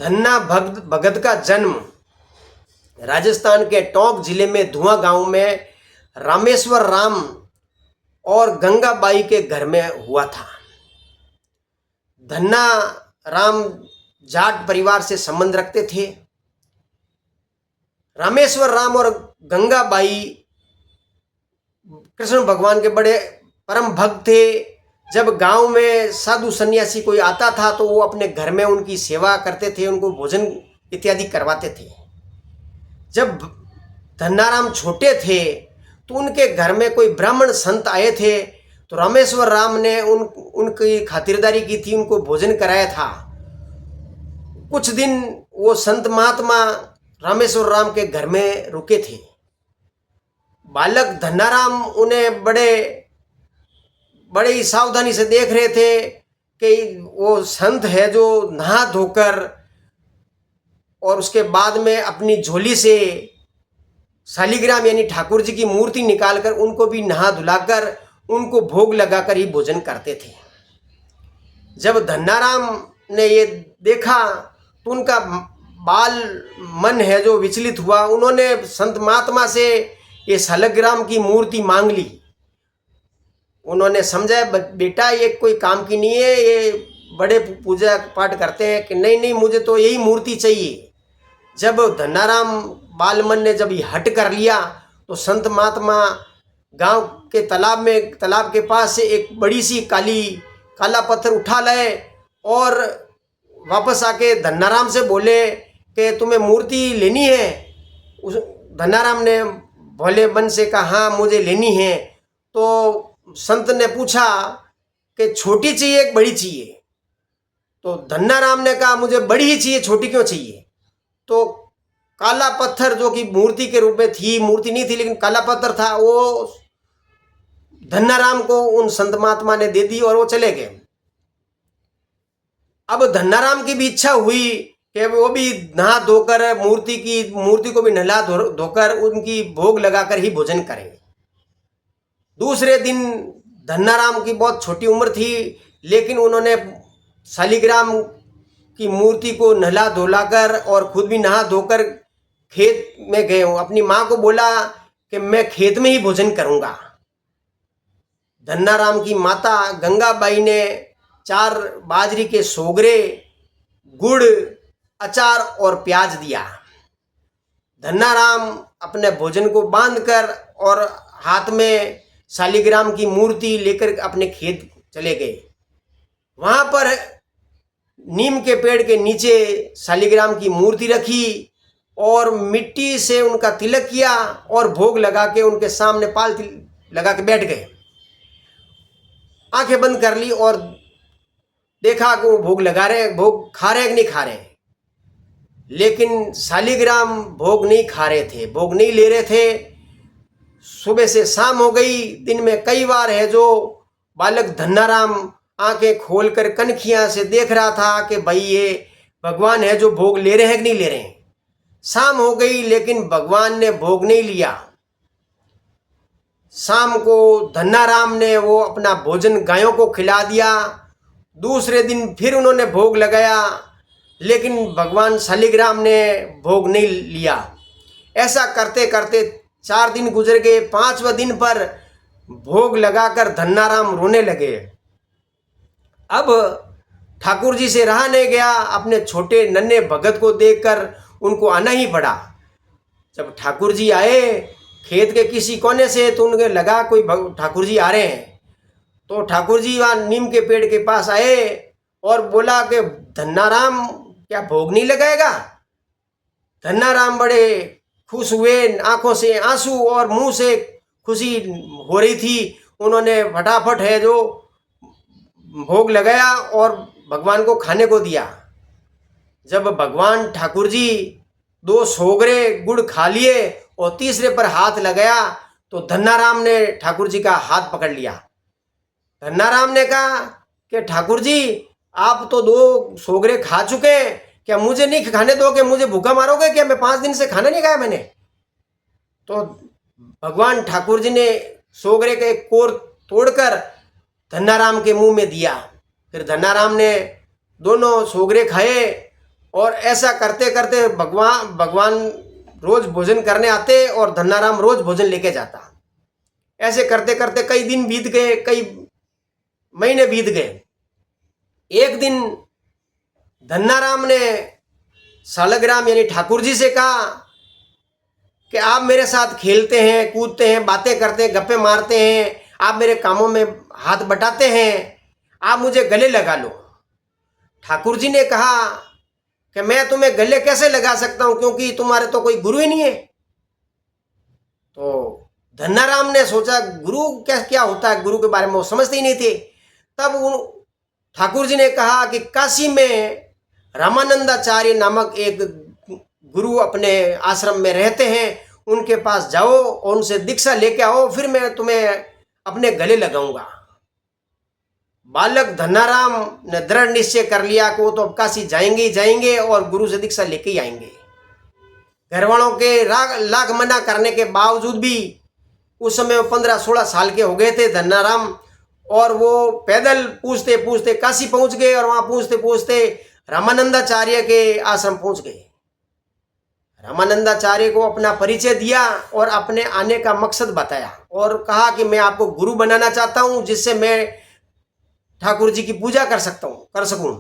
धन्ना भगत का जन्म राजस्थान के टोंक जिले में धुआं गांव में रामेश्वर राम और गंगाबाई के घर में हुआ था। धन्ना राम जाट परिवार से संबंध रखते थे। रामेश्वर राम और गंगाबाई कृष्ण भगवान के बड़े परम भक्त थे। जब गांव में साधु सन्यासी कोई आता था तो वो अपने घर में उनकी सेवा करते थे, उनको भोजन इत्यादि करवाते थे। जब धन्नाराम छोटे थे तो उनके घर में कोई ब्राह्मण संत आए थे, तो रामेश्वर राम ने उनकी खातिरदारी की थी, उनको भोजन कराया था। कुछ दिन वो संत महात्मा रामेश्वर राम के घर में रुके थे। बालक धन्नाराम उन्हें बड़े ही सावधानी से देख रहे थे कि वो संत है जो नहा धोकर और उसके बाद में अपनी झोली से शालिग्राम यानी ठाकुर जी की मूर्ति निकालकर उनको भी नहा धुलाकर उनको भोग लगाकर ही भोजन करते थे। जब धन्नाराम ने ये देखा तो उनका बाल मन है जो विचलित हुआ। उन्होंने संत महात्मा से ये शालिग्राम की मूर्ति मांग ली। उन्होंने समझा बेटा ये कोई काम की नहीं है, ये बड़े पूजा पाठ करते हैं कि नहीं मुझे तो यही मूर्ति चाहिए। जब धन्नाराम बालमन ने जब ये हट कर लिया तो संत महात्मा गांव के तालाब के पास से एक बड़ी सी काला पत्थर उठा लाए और वापस आके धन्नाराम से बोले कि तुम्हें मूर्ति लेनी है। उस धन्नाराम ने भोले मन से कहा हाँ मुझे लेनी है। तो संत ने पूछा कि छोटी चाहिए एक बड़ी चाहिए? तो धन्नाराम ने कहा मुझे बड़ी ही चाहिए, छोटी क्यों चाहिए? तो काला पत्थर जो कि मूर्ति के रूप में थी, मूर्ति नहीं थी लेकिन काला पत्थर था, वो धन्नाराम को उन संत महात्मा ने दे दी और वो चले गए। अब धन्नाराम की भी इच्छा हुई कि वो भी नहा धोकर मूर्ति को भी नहला धोकर उनकी भोग लगाकर ही भोजन करेंगे। दूसरे दिन धन्नाराम की बहुत छोटी उम्र थी लेकिन उन्होंने शालिग्राम की मूर्ति को नहला धुलाकर और खुद भी नहा धोकर खेत में गए। अपनी माँ को बोला कि मैं खेत में ही भोजन करूँगा। धन्नाराम की माता गंगाबाई ने 4 बाजरी के सोगरे, गुड़, अचार और प्याज दिया। धन्नाराम अपने भोजन को बांधकर और हाथ में शालिग्राम की मूर्ति लेकर अपने खेत चले गए। वहाँ पर नीम के पेड़ के नीचे शालिग्राम की मूर्ति रखी और मिट्टी से उनका तिलक किया और भोग लगा के उनके सामने पाल लगा के बैठ गए। आंखें बंद कर ली और देखा कि वो भोग लगा रहे, भोग खा रहे कि नहीं खा रहे। लेकिन शालिग्राम भोग नहीं खा रहे थे, भोग नहीं ले रहे थे। सुबह से शाम हो गई। दिन में कई बार है जो बालक धन्नाराम आंखें खोलकर कनखियां से देख रहा था कि भाई ये भगवान है जो भोग ले रहे हैं कि नहीं ले रहे हैं। शाम हो गई लेकिन भगवान ने भोग नहीं लिया। शाम को धन्नाराम ने वो अपना भोजन गायों को खिला दिया। दूसरे दिन फिर उन्होंने भोग लगाया लेकिन भगवान शालिग्राम ने भोग नहीं लिया। ऐसा करते करते 4 दिन गुजर गए। 5वें दिन पर भोग लगाकर धन्नाराम रोने लगे। अब ठाकुर जी से रहा नहीं गया। अपने छोटे नन्हे भगत को देखकर उनको आना ही पड़ा। जब ठाकुर जी आए खेत के किसी कोने से तो उनके लगा कोई ठाकुर जी आ रहे हैं। तो ठाकुर जी वहाँ नीम के पेड़ के पास आए और बोला कि धन्नाराम क्या भोग नहीं लगाएगा? धन्नाराम बड़े खुश हुए, आंखों से आंसू और मुंह से खुशी हो रही थी। उन्होंने फटाफट है जो भोग लगाया और भगवान को खाने को दिया। जब भगवान ठाकुर जी 2 सोगरे गुड़ खा लिए और तीसरे पर हाथ लगाया तो धन्नाराम ने ठाकुर जी का हाथ पकड़ लिया। धन्नाराम ने कहा कि ठाकुर जी आप तो 2 सोगरे खा चुके, क्या मुझे नहीं खाने दोगे? मुझे भूखा मारोगे क्या? मैं 5 दिन से खाना नहीं खाया मैंने। तो भगवान ठाकुर जी ने सोगरे का एक कोर तोड़कर धन्नाराम के मुंह में दिया। फिर धन्नाराम ने दोनों सोगरे खाए और ऐसा करते करते भगवान रोज भोजन करने आते और धन्नाराम रोज भोजन लेके जाता। ऐसे करते करते कई दिन बीत गए, कई महीने बीत गए। एक दिन धन्नाराम ने सालग्राम यानी ठाकुर जी से कहा कि आप मेरे साथ खेलते हैं, कूदते हैं, बातें करते हैं, गप्पे मारते हैं, आप मेरे कामों में हाथ बटाते हैं, आप मुझे गले लगा लो। ठाकुर जी ने कहा कि मैं तुम्हें गले कैसे लगा सकता हूं, क्योंकि तुम्हारे तो कोई गुरु ही नहीं है। तो धन्नाराम ने सोचा गुरु क्या होता है, गुरु के बारे में वो समझते ही नहीं थे। तब ठाकुर जी ने कहा कि काशी में रामानंदाचार्य नामक एक गुरु अपने आश्रम में रहते हैं, उनके पास जाओ और उनसे दीक्षा लेके आओ, फिर मैं तुम्हें अपने गले लगाऊंगा। बालक धन्नाराम ने दृढ़ निश्चय कर लिया कि वो तो अब काशी जाएंगे ही जाएंगे और गुरु से दीक्षा लेके ही आएंगे। घर वालों के लाख मना करने के बावजूद भी उस समय 15-16 साल के हो गए थे धन्नाराम, और वो पैदल पूछते पूछते काशी पहुंच गए और वहां पूछते पूछते रामानंदाचार्य के आश्रम पहुंच गए। रामानंदाचार्य को अपना परिचय दिया और अपने आने का मकसद बताया और कहा कि मैं आपको गुरु बनाना चाहता हूं, जिससे मैं ठाकुर जी की पूजा कर सकूं।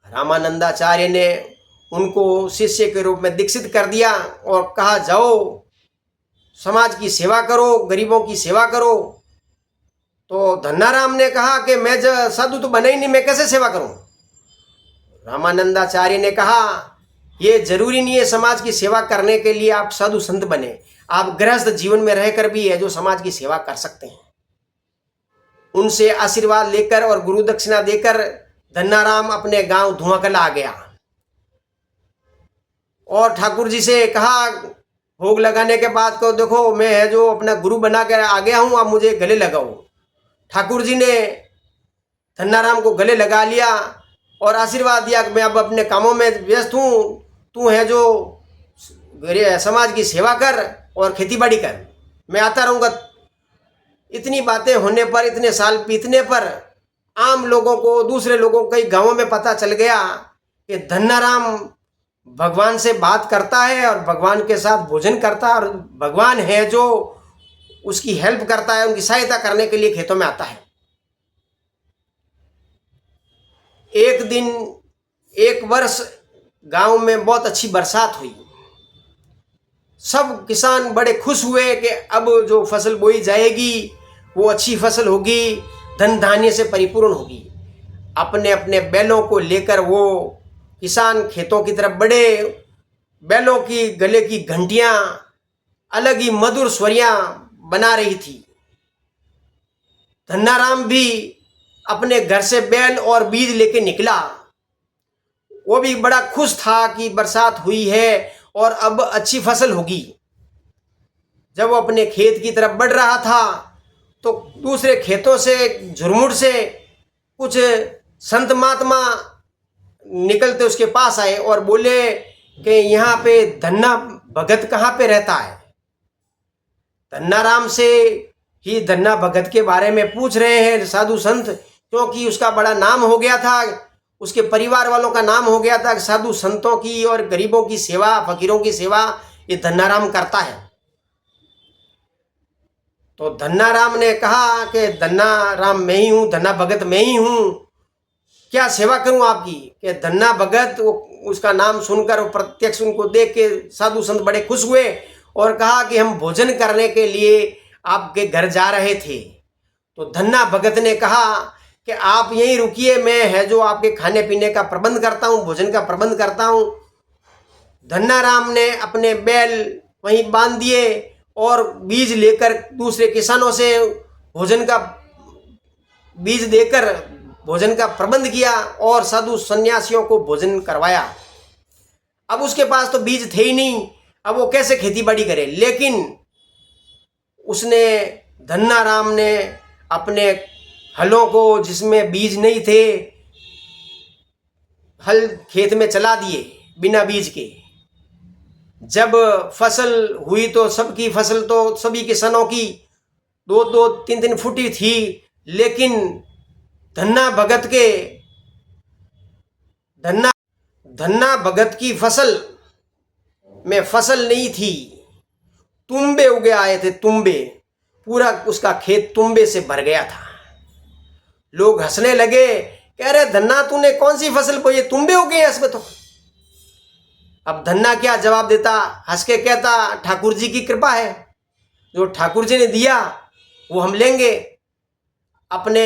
रामानंदाचार्य ने उनको शिष्य के रूप में दीक्षित कर दिया और कहा जाओ समाज की सेवा करो, गरीबों की सेवा करो। तो धन्नाराम ने कहा कि मैं साधु तो बना ही नहीं, मैं कैसे सेवा करूं। रामानंदाचार्य ने कहा ये जरूरी नहीं है समाज की सेवा करने के लिए आप साधु संत बने, आप गृहस्थ जीवन में रहकर भी है जो समाज की सेवा कर सकते हैं। उनसे आशीर्वाद लेकर और गुरु दक्षिणा देकर धन्नाराम अपने गांव धुआंकला आ गया और ठाकुर जी से कहा भोग लगाने के बाद को देखो मैं है जो अपना गुरु बना कर आ गया हूं, आप मुझे गले लगाओ। ठाकुर जी ने धन्नाराम को गले लगा लिया और आशीर्वाद दिया कि मैं अब अपने कामों में व्यस्त हूँ, तू है जो समाज की सेवा कर और खेतीबाड़ी कर, मैं आता रहूँगा। इतनी बातें होने पर, इतने साल बीतने पर आम लोगों को, दूसरे लोगों को, कई गांवों में पता चल गया कि धन्नाराम भगवान से बात करता है और भगवान के साथ भोजन करता है और भगवान है जो उसकी हेल्प करता है, उनकी सहायता करने के लिए खेतों में आता है। एक दिन, एक वर्ष गांव में बहुत अच्छी बरसात हुई। सब किसान बड़े खुश हुए कि अब जो फसल बोई जाएगी वो अच्छी फसल होगी, धन धान्य से परिपूर्ण होगी। अपने अपने बैलों को लेकर वो किसान खेतों की तरफ बढ़े। बैलों की गले की घंटियां अलग ही मधुर स्वरियां बना रही थी। धन्नाराम भी अपने घर से बैल और बीज लेके निकला। वो भी बड़ा खुश था कि बरसात हुई है और अब अच्छी फसल होगी। जब वो अपने खेत की तरफ बढ़ रहा था तो दूसरे खेतों से, झुरमुट से कुछ संत महात्मा निकलते उसके पास आए और बोले कि यहाँ पे धन्ना भगत कहाँ पे रहता है। धन्नाराम से ही धन्ना भगत के बारे में पूछ रहे हैं साधु संत, क्योंकि उसका बड़ा नाम हो गया था, उसके परिवार वालों का नाम हो गया था, साधु संतों की और गरीबों की सेवा, फकीरों की सेवा ये धन्नाराम करता है। तो धन्नाराम ने कहा कि धन्नाराम मैं ही हूँ, धन्ना भगत मैं ही हूँ, क्या सेवा करूँ आपकी। कि धन्ना भगत, उसका नाम सुनकर और प्रत्यक्ष उनको देख के साधु संत बड़े खुश हुए और कहा कि हम भोजन करने के लिए आपके घर जा रहे थे। तो धन्ना भगत ने कहा कि आप यहीं रुकिए, मैं है जो आपके खाने पीने का प्रबंध करता हूँ, भोजन का प्रबंध करता हूँ। धन्नाराम ने अपने बैल वहीं बांध दिए और बीज लेकर दूसरे किसानों से भोजन का बीज देकर भोजन का प्रबंध किया और साधु सन्यासियों को भोजन करवाया। अब उसके पास तो बीज थे ही नहीं, अब वो कैसे खेती बाड़ी करे। लेकिन उसने, धन्नाराम ने अपने हलों को जिसमें बीज नहीं थे, हल खेत में चला दिए बिना बीज के। जब फसल हुई तो सबकी फसल तो सभी किसानों की 2-2, 3-3 फुटी थी, लेकिन धन्ना धन्ना भगत की फसल में फसल नहीं थी, तुम्बे उगे आए थे, तुम्बे, पूरा उसका खेत तुम्बे से भर गया था। लोग हंसने लगे, कह रहे धन्ना तूने कौन सी फसल बोई, तुम्बे उगे हैं इसमें तो। अब धन्ना क्या जवाब देता, हंस के कहता ठाकुर जी की कृपा है, जो ठाकुर जी ने दिया वो हम लेंगे। अपने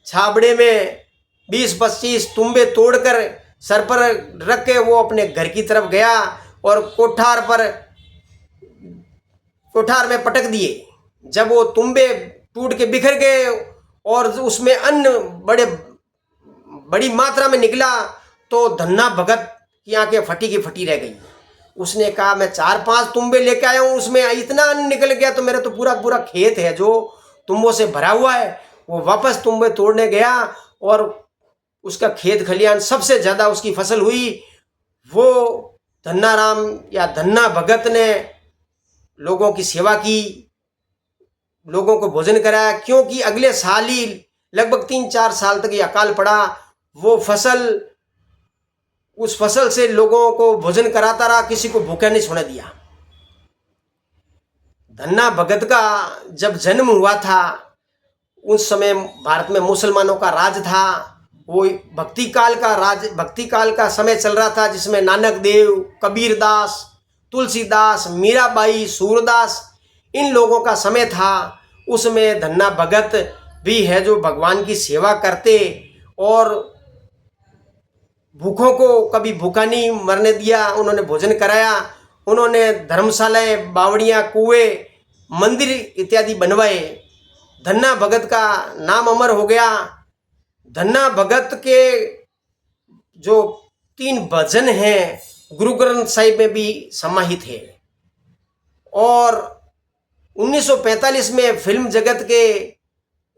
छाबड़े में 20-25 तुम्बे तोड़कर सर पर रख के वो अपने घर की तरफ गया और कोठार में पटक दिए। जब वो तुम्बे टूट के बिखर गए और उसमें अन्न बड़ी मात्रा में निकला, तो धन्ना भगत की आंखें फटी की फटी रह गई। उसने कहा मैं 4-5 तुम्बे लेके आया हूँ, उसमें इतना अन्न निकल गया तो मेरा तो पूरा खेत है जो तुम्बों से भरा हुआ है। वो वापस तुम्बे तोड़ने गया और उसका खेत खलियान सबसे ज़्यादा उसकी फसल हुई। वो धन्ना राम या धन्ना भगत ने लोगों की सेवा की, लोगों को भोजन कराया, क्योंकि अगले साल ही लगभग 3-4 साल तक ये अकाल पड़ा। वो उस फसल से लोगों को भोजन कराता रहा, किसी को भूखा नहीं सोने दिया। धन्ना भगत का जब जन्म हुआ था, उस समय भारत में मुसलमानों का राज था। वो भक्ति काल का समय चल रहा था, जिसमें नानक देव, कबीर दास, तुलसीदास, मीराबाई, सूरदास, इन लोगों का समय था। उसमें धन्ना भगत भी है जो भगवान की सेवा करते और भूखों को कभी भूखा नहीं मरने दिया, उन्होंने भोजन कराया। उन्होंने धर्मशालाएं, बावड़ियाँ, कुएं, मंदिर इत्यादि बनवाए। धन्ना भगत का नाम अमर हो गया। धन्ना भगत के जो 3 भजन हैं गुरु ग्रंथ साहिब में भी समाहित है। और 1945 में फिल्म जगत के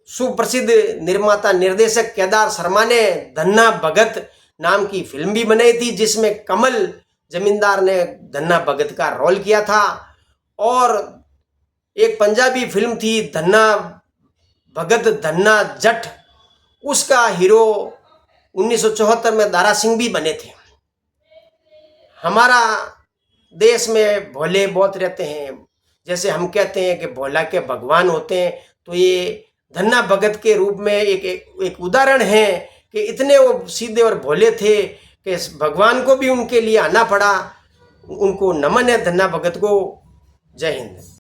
सुप्रसिद्ध निर्माता निर्देशक केदार शर्मा ने धन्ना भगत नाम की फिल्म भी बनाई थी, जिसमें कमल जमींदार ने धन्ना भगत का रोल किया था। और एक पंजाबी फिल्म थी धन्ना भगत धन्ना जट, उसका हीरो 1974 में दारा सिंह भी बने थे। हमारा देश में भोले बहुत रहते हैं, जैसे हम कहते हैं कि भोला के भगवान होते हैं, तो ये धन्ना भगत के रूप में एक उदाहरण है कि इतने वो सीधे और भोले थे कि भगवान को भी उनके लिए आना पड़ा। उनको नमन है धन्ना भगत को। जय हिंद।